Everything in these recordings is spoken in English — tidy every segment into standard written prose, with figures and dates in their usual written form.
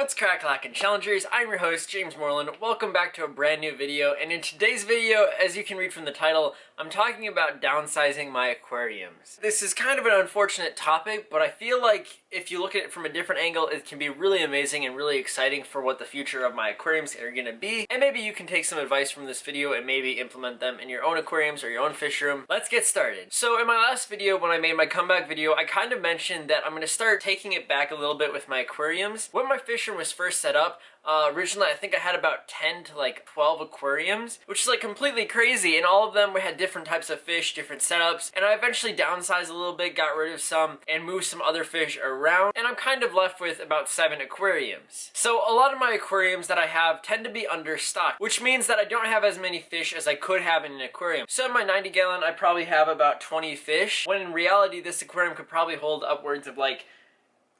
What's crack-lackin' challengers? I'm your host, James Moreland. Welcome back to a brand new video, and in today's video, as you can read from the title, I'm talking about downsizing my aquariums. This is kind of an unfortunate topic, but I feel like if you look at it from a different angle, it can be really amazing and really exciting for what the future of my aquariums are gonna be, and maybe you can take some advice from this video and maybe implement them in your own aquariums or your own fish room. Let's get started. So in my last video, when I made my comeback video, I kind of mentioned that I'm gonna start taking it back a little bit with my aquariums. When my fish room was first set up, originally I think I had about 10 to like 12 aquariums, which is like completely crazy, and all of them we had different types of fish, different setups, and I eventually downsized a little bit, got rid of some, and moved some other fish around, and I'm kind of left with about 7 aquariums. So a lot of my aquariums that I have tend to be understocked, which means that I don't have as many fish as I could have in an aquarium. So in my 90-gallon, I probably have about 20 fish, when in reality this aquarium could probably hold upwards of like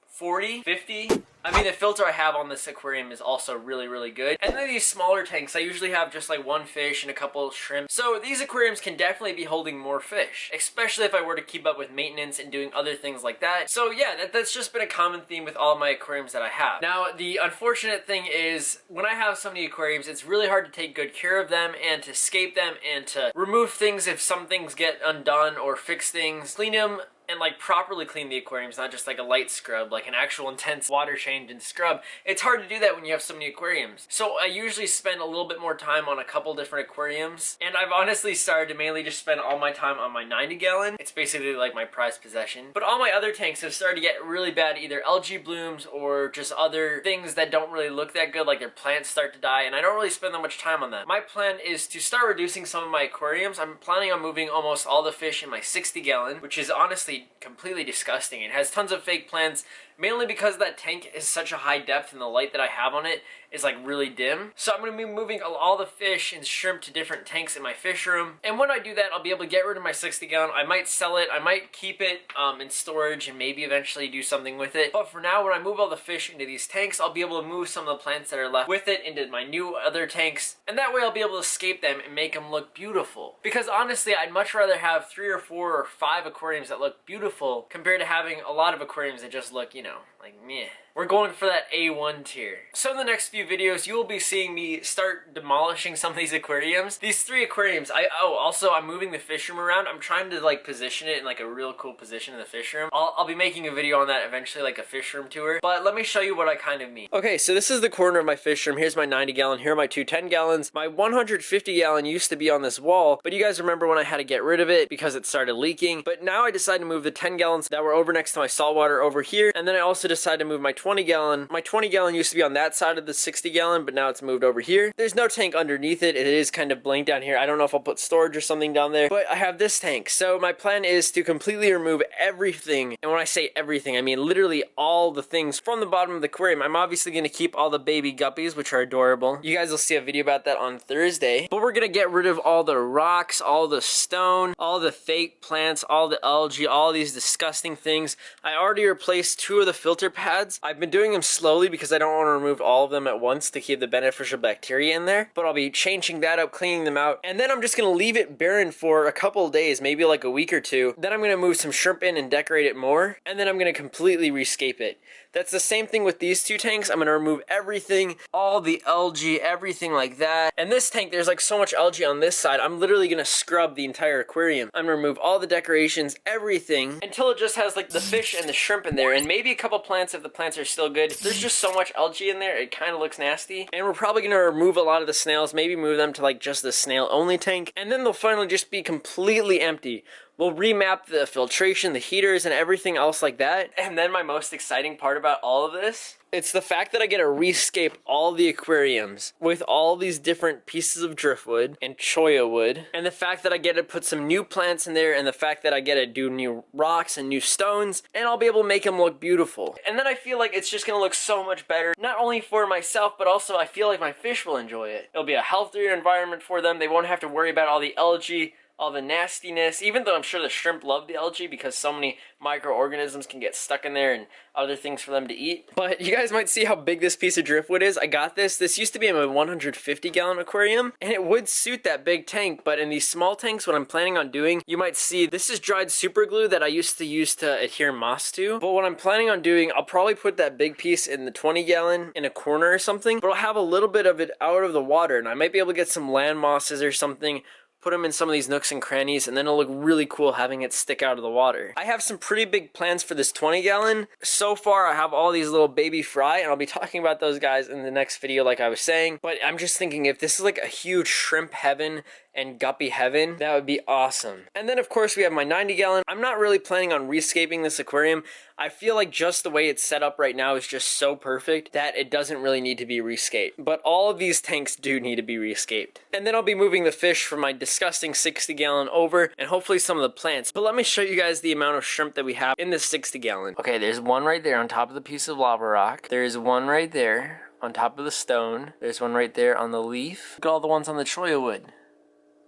40, 50. I mean, the filter I have on this aquarium is also really good. And then these smaller tanks, I usually have just like 1 fish and a couple of shrimp. So these aquariums can definitely be holding more fish, especially if I were to keep up with maintenance and doing other things like that. So yeah, that's just been a common theme with all my aquariums that I have. Now, the unfortunate thing is, when I have so many aquariums, it's really hard to take good care of them and to scape them and to remove things if some things get undone, or fix things, clean them, and like properly clean the aquariums, not just like a light scrub, like an actual intense water change and scrub. It's hard to do that when you have so many aquariums. So I usually spend a little bit more time on a couple different aquariums, and I've honestly started to mainly just spend all my time on my 90-gallon. It's basically like my prized possession. But all my other tanks have started to get really bad, either algae blooms or just other things that don't really look that good, like their plants start to die, and I don't really spend that much time on that. My plan is to start reducing some of my aquariums. I'm planning on moving almost all the fish in my 60-gallon, which is honestly completely disgusting. It has tons of fake plants, mainly because that tank is such a high depth and the light that I have on it is like really dim. So I'm going to be moving all the fish and shrimp to different tanks in my fish room. And when I do that, I'll be able to get rid of my 60-gallon. I might sell it, I might keep it in storage and maybe eventually do something with it. But for now, when I move all the fish into these tanks, I'll be able to move some of the plants that are left with it into my new other tanks. And that way I'll be able to escape them and make them look beautiful. Because honestly, I'd much rather have 3 or 4 or 5 aquariums that look beautiful compared to having a lot of aquariums that just look, you know, like meh. We're going for that A1 tier. So in the next few videos, you will be seeing me start demolishing some of these aquariums. These 3 aquariums, also I'm moving the fish room around. I'm trying to like position it in like a real cool position in the fish room. I'll be making a video on that eventually, like a fish room tour. But let me show you what I kind of mean. Okay, so this is the corner of my fish room. Here's my 90-gallon, here are my 2 10-gallons. My 150-gallon used to be on this wall, but you guys remember when I had to get rid of it because it started leaking. But now I decided to move the 10-gallons that were over next to my saltwater over here, and then I also decided to move my 20-gallon. My 20-gallon used to be on that side of the 60-gallon, but now it's moved over here. There's no tank underneath it. It is kind of blank down here. I don't know if I'll put storage or something down there, but I have this tank. So my plan is to completely remove everything. And when I say everything, I mean literally all the things from the bottom of the aquarium. I'm obviously going to keep all the baby guppies, which are adorable. You guys will see a video about that on Thursday. But we're going to get rid of all the rocks, all the stone, all the fake plants, all the algae, all these disgusting things. I already replaced 2 of the filter pads. I've been doing them slowly because I don't want to remove all of them at once to keep the beneficial bacteria in there. But I'll be changing that up, cleaning them out, and then I'm just going to leave it barren for a couple of days, maybe like a week or 2. Then I'm going to move some shrimp in and decorate it more, and then I'm going to completely rescape it. That's the same thing with these 2 tanks. I'm going to remove everything, all the algae, everything like that. And this tank, there's like so much algae on this side, I'm literally going to scrub the entire aquarium. I'm going to remove all the decorations, everything, until it just has like the fish and the shrimp in there, and maybe a couple plants if the plants are still good. There's just so much algae in there, it kind of looks nasty. And we're probably going to remove a lot of the snails, maybe move them to like just the snail only tank, and then they'll finally just be completely empty. We'll remap the filtration, the heaters, and everything else like that. And then my most exciting part about all of this, it's the fact that I get to rescape all the aquariums with all these different pieces of driftwood and cholla wood, and the fact that I get to put some new plants in there, and the fact that I get to do new rocks and new stones, and I'll be able to make them look beautiful. And then I feel like it's just gonna look so much better, not only for myself, but also I feel like my fish will enjoy it. It'll be a healthier environment for them. They won't have to worry about all the algae, all the nastiness, even though I'm sure the shrimp love the algae because so many microorganisms can get stuck in there and other things for them to eat. But you guys might see how big this piece of driftwood is. I got this. This used to be in my 150-gallon aquarium, and it would suit that big tank, but in these small tanks, what I'm planning on doing, you might see this is dried super glue that I used to use to adhere moss to. But what I'm planning on doing, I'll probably put that big piece in the 20-gallon in a corner or something, but I'll have a little bit of it out of the water, and I might be able to get some land mosses or something, put them in some of these nooks and crannies, and then it'll look really cool having it stick out of the water. I have some pretty big plans for this 20-gallon. So far, I have all these little baby fry, and I'll be talking about those guys in the next video like I was saying. But I'm just thinking, if this is like a huge shrimp heaven and guppy heaven, that would be awesome. And then, of course, we have my 90-gallon. I'm not really planning on rescaping this aquarium. I feel like just the way it's set up right now is just so perfect that it doesn't really need to be rescaped. But all of these tanks do need to be rescaped. And then I'll be moving the fish from my disgusting 60-gallon over, and hopefully some of the plants. But let me show you guys the amount of shrimp that we have in this 60-gallon. Okay, there's one right there on top of the piece of lava rock. There's one right there on top of the stone. There's one right there on the leaf. Look at all the ones on the cholla wood.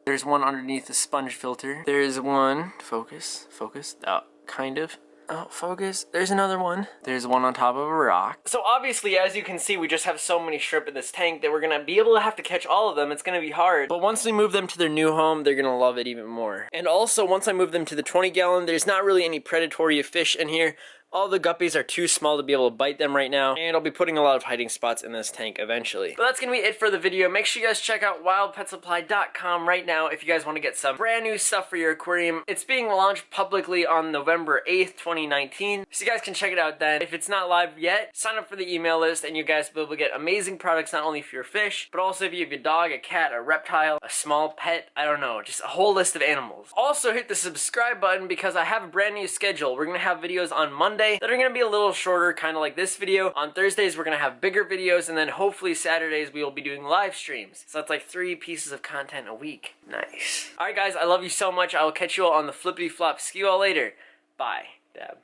There's one underneath the sponge filter. There's one, focus, oh, kind of. Oh, focus. There's another one. There's one on top of a rock. So obviously, as you can see, we just have so many shrimp in this tank that we're gonna be able to have to catch all of them. It's gonna be hard. But once we move them to their new home, they're gonna love it even more. And also, once I move them to the 20-gallon, there's not really any predatory fish in here. All the guppies are too small to be able to bite them right now, and I'll be putting a lot of hiding spots in this tank eventually. But that's gonna be it for the video. Make sure you guys check out wildpetsupply.com right now if you guys want to get some brand new stuff for your aquarium. It's being launched publicly on November 8th, 2019, so you guys can check it out then. If it's not live yet, sign up for the email list and you guys will be able to get amazing products not only for your fish, but also if you have a dog, a cat, a reptile, a small pet, I don't know, just a whole list of animals. Also hit the subscribe button because I have a brand new schedule. We're gonna have videos on Monday that are going to be a little shorter, kind of like this video. On Thursdays, we're going to have bigger videos, and then hopefully Saturdays, we will be doing live streams. So that's like 3 pieces of content a week. Nice. Alright guys, I love you so much. I will catch you all on the flippity flop. See you all later. Bye. Dab.